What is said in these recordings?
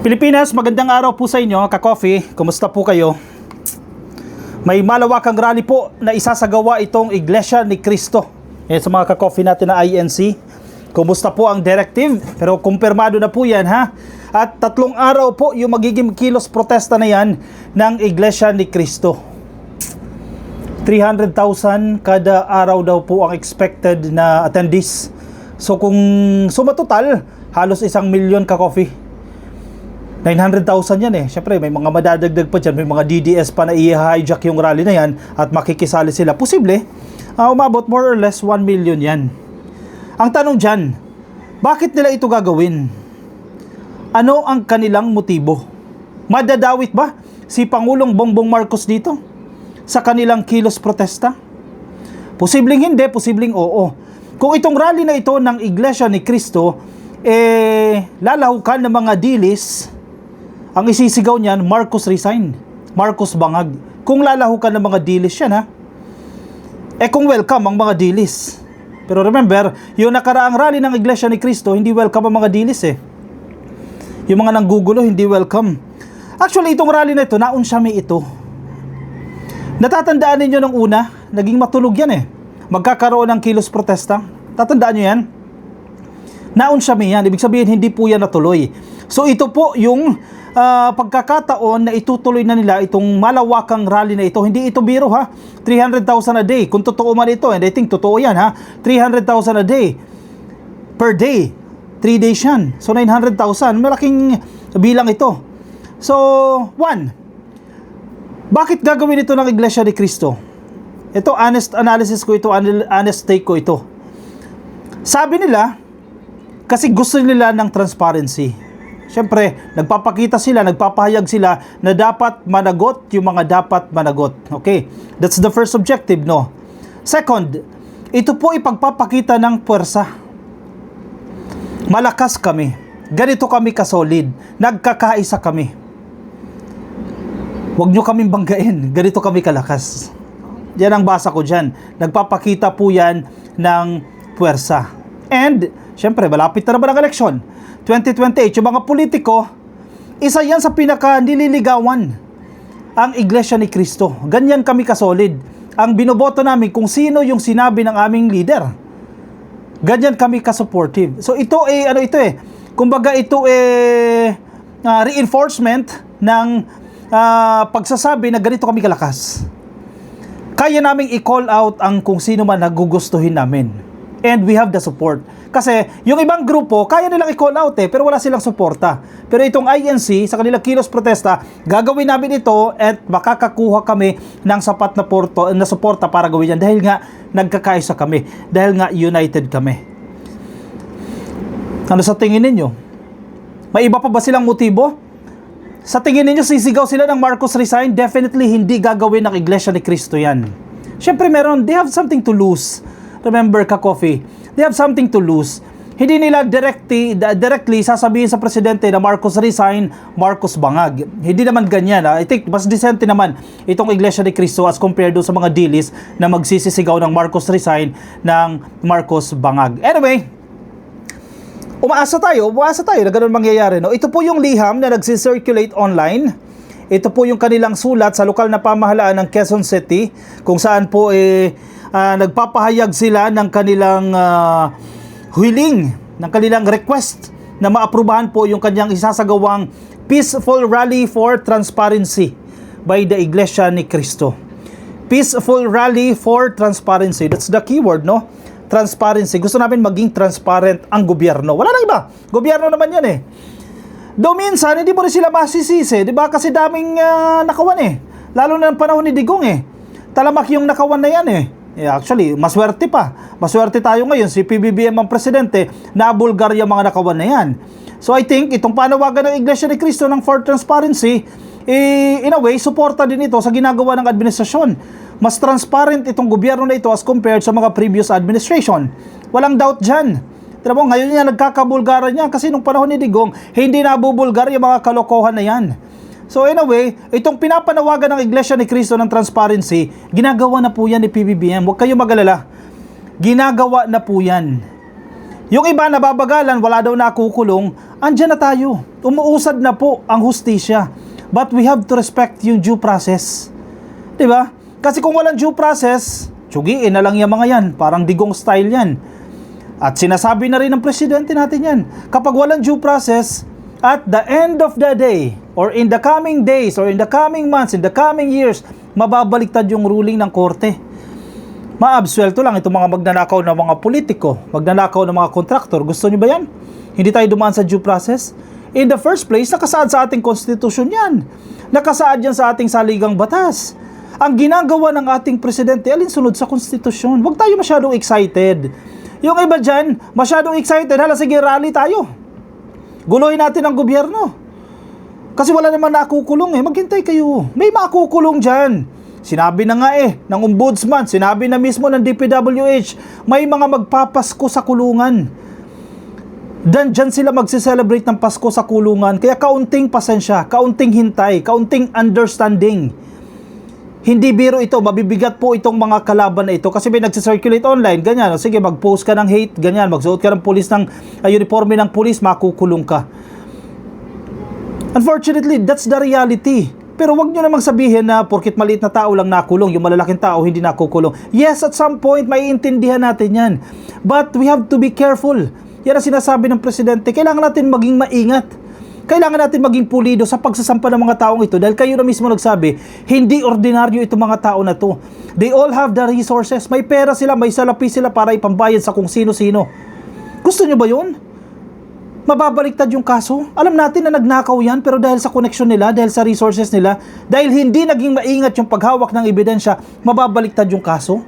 Pilipinas, magandang araw po sa inyo, ka-coffee. Kumusta po kayo? May malawakang rally po na isasagawa itong Iglesia ni Cristo. Sa mga ka-coffee natin na INC. Kumusta po ang directive? Pero kumpirmado na po yan, ha? At 3 araw po yung magiging kilos protesta na yan ng Iglesia ni Cristo. 300,000 kada araw daw po ang expected na attendees. So kung suma total, halos 1,000,000 ka-coffee. 900,000 yan eh. Siyempre, may mga madadagdag pa dyan. May mga DDS pa na i-hijack yung rally na yan at makikisali sila. Posible, umabot more or less 1 million yan. Ang tanong dyan, bakit nila ito gagawin? Ano ang kanilang motibo? Madadawit ba si Pangulong Bongbong Marcos dito sa kanilang kilos protesta? Posibleng hindi, posibleng oo. Kung itong rally na ito ng Iglesia ni Cristo, lalahukan ng mga dilis, ang isisigaw niyan, Marcos resign, Marcos bangag. Kung lalahukan ng mga dilis yan, ha? Kung welcome ang mga dilis. Pero remember, yung nakaraang rally ng Iglesia ni Cristo, hindi welcome ang mga dilis eh. Yung mga nanggugulo, hindi welcome. Actually, itong rally na ito, naunsyami ito. Natatandaan ninyo nung una, naging matunog yan eh. Magkakaroon ng kilos protesta. Tatandaan nyo yan? Naunsyami yan. Ibig sabihin, hindi po yan natuloy. So ito po yung pagkakataon na itutuloy na nila itong malawakang rally na ito. Hindi ito biro, ha? 300,000 a day. Kung totoo man ito, and I think totoo yan, ha? 300,000 a day. Per day. 3 days yan. So 900,000. Malaking bilang ito. So, bakit gagawin ito ng Iglesia ni Cristo? Ito, honest analysis ko ito, honest take ko ito. Sabi nila, kasi gusto nila ng transparency. Siyempre, nagpapakita sila, nagpapahayag sila na dapat managot yung mga dapat managot. Okay? That's the first objective, no? Second, ito po ipagpapakita ng puwersa. Malakas kami. Ganito kami kasolid. Nagkakaisa kami. Huwag nyo kaming banggain. Ganito kami kalakas. Yan ang basa ko dyan. Nagpapakita po yan ng puwersa. And, siyempre, malapit na naman ang eleksyon. 2028, yung mga politiko, isa yan sa pinaka-nililigawan ang Iglesia ni Cristo. Ganyan kami kasolid. Ang binoboto namin kung sino yung sinabi ng aming leader. Ganyan kami ka-supportive. So ito kumbaga ito reinforcement ng pagsasabi na ganito kami kalakas. Kaya naming i-call out ang kung sino man nagugustuhin namin. And we have the support. Kasi yung ibang grupo, kaya nilang i-call out pero wala silang suporta. Pero itong INC, sa kanilang kilos protesta, gagawin namin ito at makakakuha kami ng sapat na suporta para gawin yan. Dahil nga, nagkakaisa kami. Dahil nga, united kami. Ano sa tingin ninyo? May iba pa ba silang motibo? Sa tingin ninyo, sisigaw sila ng Marcos resign? Definitely, hindi gagawin ng Iglesia ni Cristo yan. Siyempre, they have something to lose. Remember, ka-coffee, they have something to lose. Hindi nila directly sasabihin sa presidente na Marcos resign, Marcos bangag. Hindi naman ganyan. I think mas decente naman itong Iglesia ni Cristo as compared sa mga dilis na magsisisigaw ng Marcos resign ng Marcos bangag. Anyway, umaasa tayo na ganun mangyayari. No? Ito po yung liham na nagsisirculate online. Ito po yung kanilang sulat sa lokal na pamahalaan ng Quezon City kung saan po nagpapahayag sila ng kanilang huiling, ng kanilang request na maaprubahan po yung kanyang isasagawang peaceful rally for transparency by the Iglesia ni Cristo. Peaceful rally for transparency. That's the keyword, no? Transparency. Gusto namin maging transparent ang gobyerno. Wala na iba. Gobyerno naman yan eh. Though minsan, hindi mo rin sila masisisi. Diba? Kasi daming nakawan eh. Lalo na ng panahon ni Digong eh. Talamak yung nakawan na yan eh. Actually, maswerte pa. Maswerte tayo ngayon. Si PBBM ang presidente, nabulgar yung mga nakawan na yan. So I think, itong panawagan ng Iglesia ni Cristo ng for transparency, in a way, suporta din ito sa ginagawa ng administrasyon. Mas transparent itong gobyerno na ito as compared sa mga previous administration. Walang doubt dyan. Tira mo, ngayon niya nagkakabulgaran niya kasi nung panahon ni Digong, hindi nabubulgar yung mga kalokohan na yan. So in a way, itong pinapanawagan ng Iglesia ni Cristo ng transparency, ginagawa na po yan ni PBBM. Huwag kayong mag-alala. Ginagawa na po yan. Yung iba nababagalan, wala daw nakukulong, andyan na tayo. Umuusad na po ang hustisya. But we have to respect yung due process. Diba? Kasi kung walang due process, tsugiin na lang yung mga yan. Parang digong style yan. At sinasabi na rin ng presidente natin yan. Kapag walang due process, at the end of the day, or in the coming days, or in the coming months, in the coming years, mababaliktad yung ruling ng korte. Maabsuelto lang itong mga magnanakaw ng mga politiko, magnanakaw ng mga kontraktor. Gusto nyo ba yan? Hindi tayo dumaan sa due process? In the first place, nakasaad sa ating konstitusyon yan. Nakasaad yan sa ating saligang batas. Ang ginagawa ng ating presidente, alinsunod sa konstitusyon. Huwag tayo masyadong excited. Yung iba dyan, masyadong excited. Hala, sige, rally tayo. Guluhin natin ang gobyerno. Kasi wala naman nakukulong eh. Maghintay kayo. May makukulong dyan. Sinabi na nga ng ombudsman, sinabi na mismo ng DPWH, may mga magpapasko sa kulungan. Dyan sila magse-celebrate ng Pasko sa kulungan. Kaya kaunting pasensya, kaunting hintay, kaunting understanding. Hindi biro ito, mabibigat po itong mga kalaban na ito kasi may nagsi-circulate online, ganyan. Sige, mag-post ka ng hate, ganyan. Magsuot ka ng pulis ng uniforme ng pulis, makukulong ka. Unfortunately, that's the reality. Pero wag nyo namang sabihin na porkit maliit na tao lang nakulong, yung malalaking tao hindi nakukulong. Yes, at some point, maiintindihan natin yan. But we have to be careful. Yan ang sinasabi ng presidente. Kailangan natin maging maingat. Kailangan natin maging pulido sa pagsasampa ng mga taong ito. Dahil kayo na mismo nagsabi, hindi ordinaryo itong mga tao na to. They all have the resources. May pera sila, may salapi sila para ipambayad sa kung sino-sino. Gusto nyo ba yun? Mababaliktad yung kaso. Alam natin na nagnakaw yan, pero dahil sa connection nila, dahil sa resources nila, dahil hindi naging maingat yung paghawak ng ebidensya, mababaliktad yung kaso.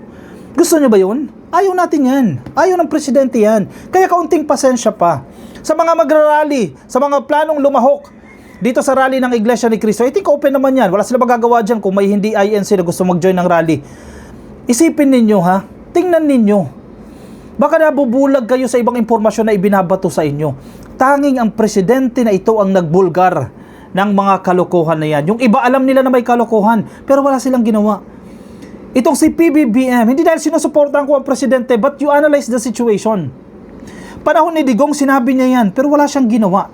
Gusto nyo ba yun? Ayaw natin yan. Ayaw ng presidente yan. Kaya kaunting pasensya pa. Sa mga magrarally, sa mga planong lumahok dito sa rally ng Iglesia ni Cristo, I think open naman yan. Wala sila magagawa dyan kung may hindi INC na gusto mag-join ng rally. Isipin ninyo ha, tingnan ninyo. Baka nabubulag kayo sa ibang impormasyon na ibinabato sa inyo. Tanging ang presidente na ito ang nagbulgar ng mga kalokohan na yan. Yung iba alam nila na may kalokohan, pero wala silang ginawa. Itong si PBBM, hindi dahil sinusuportahan ko ang presidente, but you analyze the situation. Panahon ni Digong, sinabi niya yan, pero wala siyang ginawa.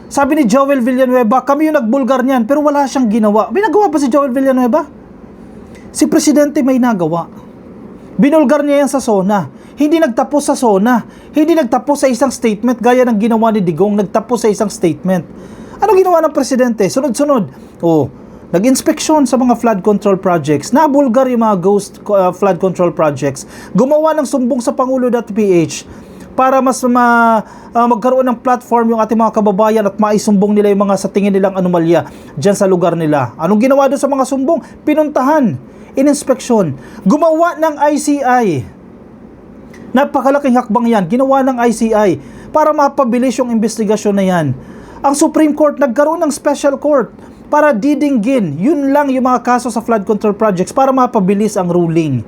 Sabi ni Joel Villanueva, kami yung nagbulgar niyan, pero wala siyang ginawa. May nagawa pa si Joel Villanueva? Si presidente may nagawa. Binulgar niya yan sa SONA. Hindi nagtapos sa SONA. Hindi nagtapos sa isang statement gaya ng ginawa ni Digong, nagtapos sa isang statement. Ano ginawa ng presidente? Sunod-sunod. Nag-inspeksyon sa mga flood control projects. Nabulgar yung mga ghost flood control projects. Gumawa ng sumbong sa Pangulo.ph para mas magkaroon ng platform yung ating mga kababayan at maisumbong nila yung mga sa tingin nilang anomalya dyan sa lugar nila. Anong ginawa doon sa mga sumbong? Pinuntahan, ininspeksyon. Gumawa ng ICI. Napakalaking hakbang yan. Ginawa ng ICI para mapabilis yung investigasyon na yan. Ang Supreme Court nagkaroon ng special court para didinggin. Yun lang yung mga kaso sa flood control projects para mapabilis ang ruling.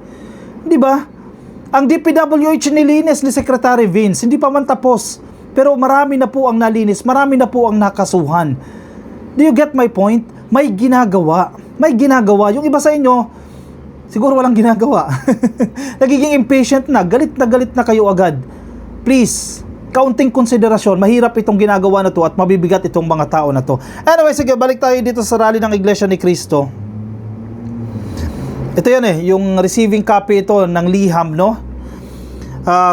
Di ba? Ang DPWH nilinis ni Secretary Vince. Hindi pa man tapos. Pero marami na po ang nalinis. Marami na po ang nakasuhan. Do you get my point? May ginagawa. May ginagawa. Yung iba sa inyo, siguro walang ginagawa. Nagiging impatient na galit na kayo agad. Please, kaunting konsiderasyon. Mahirap itong ginagawa na to at mabibigat itong mga tao na to. Anyway, sige, balik tayo dito sa rally ng Iglesia ni Cristo. Ito yan yung receiving copy ito ng liham, no?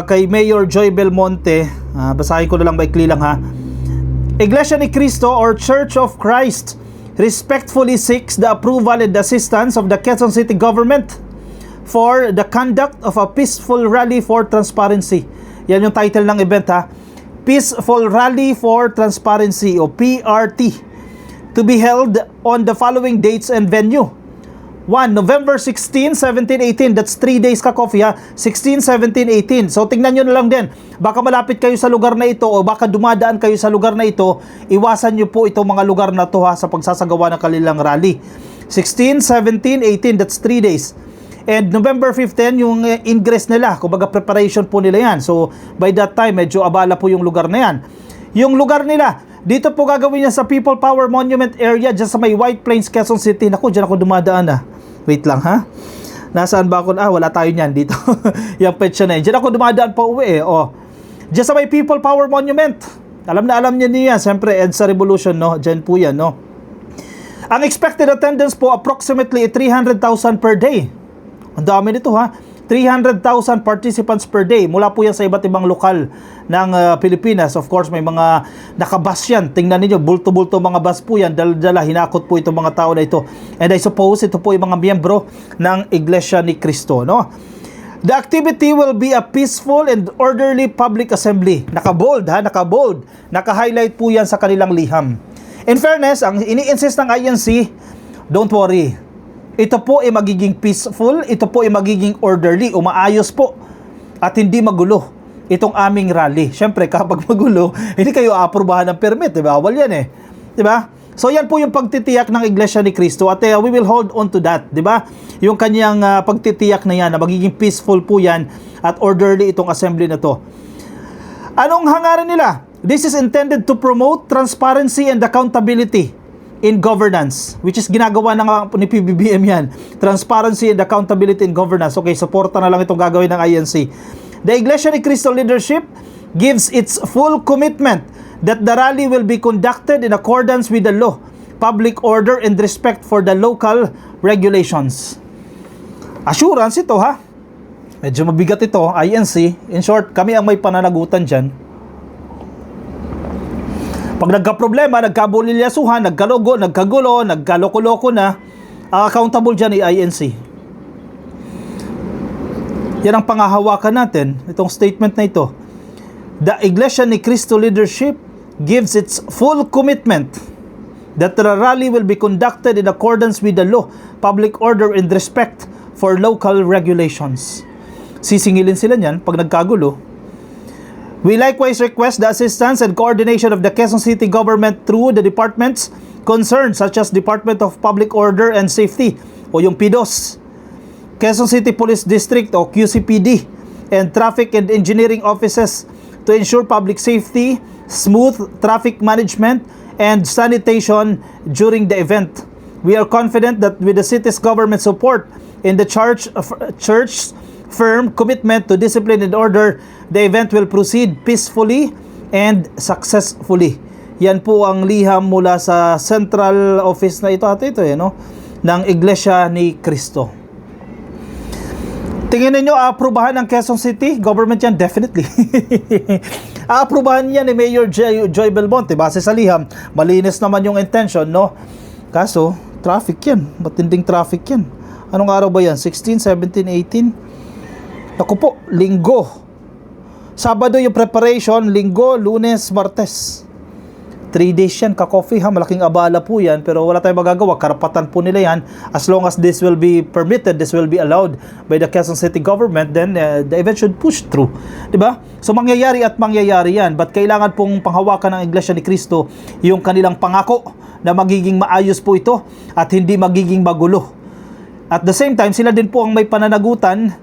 Kay Mayor Joy Belmonte. Basahin ko na lang, maikli lang ha. Iglesia ni Cristo or Church of Christ respectfully seeks the approval and assistance of the Quezon City government for the conduct of a peaceful rally for transparency. Yan yung title ng event ha. Peaceful Rally for Transparency o PRT to be held on the following dates and venue. 1. November 16, 17, 18. That's 3 days ka-coffee ha. 16, 17, 18. So tingnan nyo na lang din. Baka malapit kayo sa lugar na ito o baka dumadaan kayo sa lugar na ito. Iwasan nyo po itong mga lugar na to ha sa pagsasagawa ng kanilang rally. 16, 17, 18. That's 3 days. And November 15, yung ingress nila. Kumbaga preparation po nila yan. So by that time, medyo abala po yung lugar na yan. Yung lugar nila, dito po gagawin niya sa People Power Monument area, dyan sa may White Plains, Quezon City. Naku, dyan ako dumadaan Wait lang ha. Nasaan ba ako? Wala tayo niyan dito. Yung petsa na yun. Diyan ako dumadaan pa uwi Diyan sa may People Power Monument, alam na alam niya niya, siyempre EDSA Revolution, no? Diyan po yan, no? Ang expected attendance po approximately 300,000 per day. Ang dami nito, ha? 300,000 participants per day. Mula po yan sa iba't ibang lokal ng Pilipinas. Of course, may mga nakabus yan. Tingnan niyo, bulto-bulto mga bus po yan. Dala-dala, hinakot po itong mga tao na ito. And I suppose ito po yung mga miyembro ng Iglesia ni Cristo, no? The activity will be a peaceful and orderly public assembly. Naka-bold, ha? Naka-bold. Naka-highlight po yan sa kanilang liham. In fairness, ang ini-insist ng INC, don't worry. Ito po ay magiging peaceful, ito po ay magiging orderly, umaayos po at hindi magulo itong aming rally. Siyempre, kapag magulo, hindi kayo aaprubahan ng permit, diba? Bawal yan eh. Diba? So yan po yung pagtitiyak ng Iglesia ni Cristo at we will hold on to that, diba? Yung kanyang pagtitiyak na yan, na magiging peaceful po yan at orderly itong assembly na to. Anong hangarin nila? This is intended to promote transparency and accountability in governance, which is ginagawa ni PBBM yan. Transparency and accountability in governance. Okay, suporta na lang itong gagawin ng INC. The Iglesia ni Cristo leadership gives its full commitment that the rally will be conducted in accordance with the law, public order, and respect for the local regulations. Assurance ito, ha? Medyo mabigat ito, INC. In short, kami ang may pananagutan dyan. Pag nagka-problema, nagkabulilyasuhan, nagkalugo, nagkagulo, nagkaloko-loko na, accountable dyan ay INC. Yan ang pangahawakan natin, itong statement na ito. The Iglesia ni Cristo leadership gives its full commitment that the rally will be conducted in accordance with the law, public order, and respect for local regulations. Sisingilin sila niyan pag nagkagulo. We likewise request the assistance and coordination of the Quezon City government through the departments concerned such as Department of Public Order and Safety o yung PDOS, Quezon City Police District o QCPD, and Traffic and Engineering Offices to ensure public safety, smooth traffic management, and sanitation during the event. We are confident that with the city's government support and the church's firm commitment to discipline and order, the event will proceed peacefully and successfully. Yan po ang liham mula sa central office na ito no? Ng Iglesia ni Cristo. Tingin ninyo, aaprubahan ng Quezon City government yan? Definitely. Aaprubahan yan ni Mayor Joy Belmonte base sa liham. Malinis naman yung intention, no? Kaso, traffic yan. Matinding traffic yan. Anong araw ba yan? 16, 17, 18? Naku po, linggo. Sabado yung preparation, linggo, Lunes, Martes. 3 days yan, ka-coffee ha, malaking abala po yan, pero wala tayong magagawa, karapatan po nila yan. As long as this will be permitted, this will be allowed by the Quezon City government, then the event should push through. Diba? So mangyayari at mangyayari yan, but kailangan pong panghawakan ng Iglesia ni Cristo yung kanilang pangako na magiging maayos po ito at hindi magiging magulo. At the same time, sila din po ang may pananagutan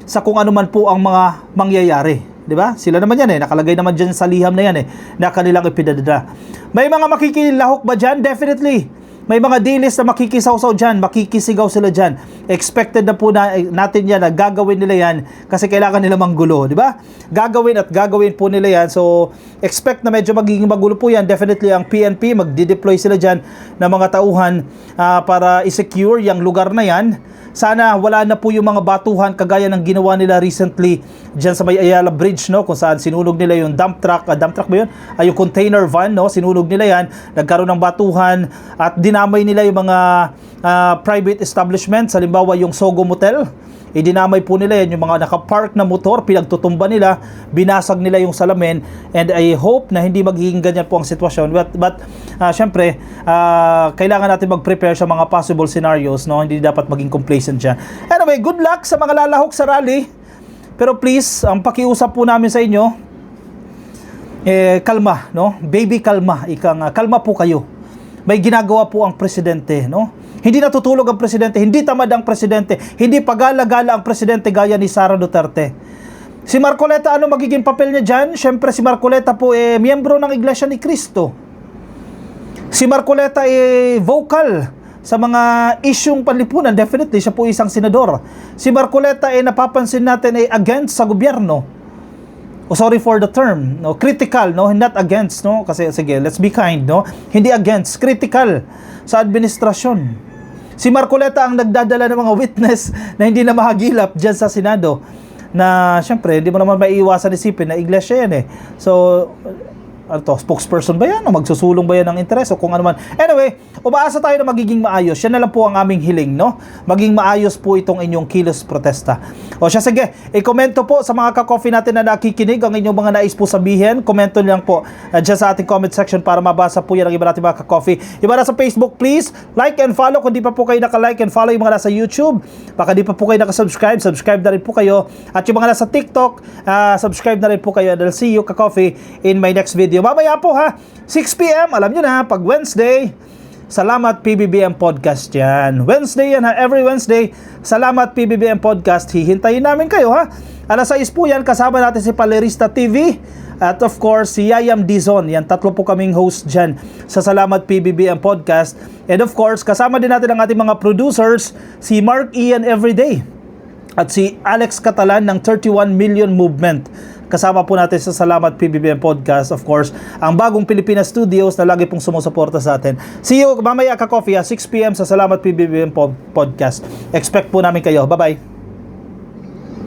sa kung ano man po ang mga mangyayari. Diba? Sila naman yan nakalagay naman dyan sa liham na yan na kanilang ipinadala. May mga makikilahok ba dyan? Definitely. May mga dilis na makikisawsaw dyan, makikisigaw sila dyan. Expected na po natin yan na gagawin nila yan kasi kailangan nila manggulo, di ba? Gagawin po nila yan. So, expect na medyo magiging magulo po yan. Definitely ang PNP, magdi-deploy sila dyan ng mga tauhan para i-secure yung lugar na yan. Sana wala na po yung mga batuhan kagaya ng ginawa nila recently dyan sa may Ayala Bridge, no? Kung saan sinunog nila yung dump truck ba yun? Yung container van, no? Sinunog nila yan, nagkaroon ng batuhan at dinamay nila yung mga private establishments, halimbawa yung Sogo Motel. Dinamay po nila yan, yung mga nakapark na motor, pinagtutumba nila, binasag nila yung salamin, and I hope na hindi magiging ganyan po ang sitwasyon. But syempre, kailangan natin mag-prepare sa mga possible scenarios, no? Hindi dapat maging complacent dyan. Anyway, good luck sa mga lalahok sa rally. Pero please, ang pakiusap po namin sa inyo, kalma, no? Baby, kalma. Kalma po kayo. May ginagawa po ang presidente, no? Hindi natutulog ang presidente, hindi tamad ang presidente, hindi pagala-gala ang presidente gaya ni Sara Duterte. Si Marcoleta, ano magiging papel niya dyan? Siyempre, si Marcoleta po miyembro ng Iglesia ni Cristo. Si Marcoleta vocal sa mga isyung panlipunan. Definitely, siya po isang senador. Si Marcoleta napapansin natin against sa gobyerno. sorry for the term, no, critical, no, not against, no, kasi sige, let's be kind, no, hindi against, critical sa administrasyon. Si Marcoleta ang nagdadala ng mga witness na hindi na mahagilap dyan sa Senado, na syempre hindi mo naman maiiwasan isipin na iglesia yan eh. So ano to, spokesperson ba yan o magsusulong ba yan ng interes o kung ano man. Anyway, umaasa tayo na magiging maayos. Yan na lang po ang aming hiling, no? Maging maayos po itong inyong kilos protesta. O siya, sige, i-komento po sa mga ka-coffee natin na nakikinig ang inyong mga nais po sabihin. Komento lang po dyan sa ating comment section para mabasa po yan ang iba natin mga ka-coffee. Iba na sa Facebook, please like and follow. Kung di pa po kayo naka-like and follow yung mga nasa YouTube, baka di pa po kayo naka-subscribe, subscribe na rin po kayo. At yung mga nasa TikTok, subscribe na rin po kayo. And I'll see you ka-coffee in my next video. Mamaya po ha, 6 p.m. Alam nyo na, pag Wednesday, Salamat PBBM Podcast yan. Wednesday yan ha, every Wednesday, Salamat PBBM Podcast. Hihintayin namin kayo ha. Alas 6 po yan, kasama natin si Palerista TV. At of course, si Yayam Dizon. Yan, tatlo po kaming host dyan sa Salamat PBBM Podcast. And of course, kasama din natin ang ating mga producers, si Mark Ian Everyday at si Alex Catalan ng 31 Million Movement. Kasama po natin sa Salamat PBBM Podcast, of course, ang bagong Pilipinas Studios na lagi pong sumusuporta sa atin. See you mamaya ka-coffee 6 p.m. sa Salamat PBBM Podcast. Expect po namin kayo. Bye-bye.